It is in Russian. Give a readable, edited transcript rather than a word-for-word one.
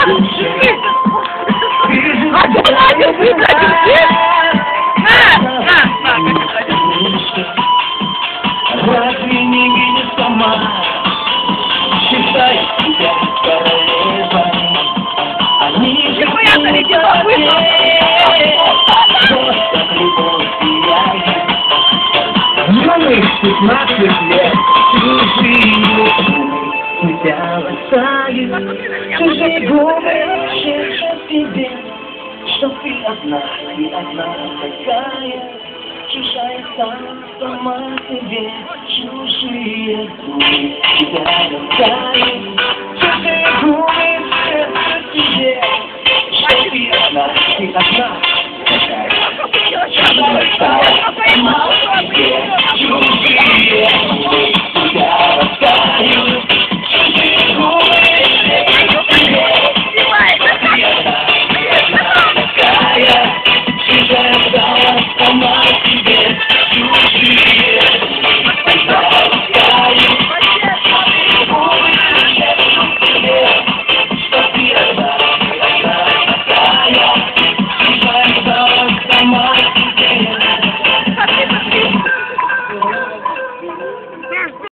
А ты молодец, ты, блядь, разве не видишь сама? Считай себя королевой. Они же не просто любовь сияет. Юных 15 лет чужие тебя ласкают. Чужие губы шепчут тебе, что ты одна такая. Чужая сама себе, чужие губы тебя ласкают.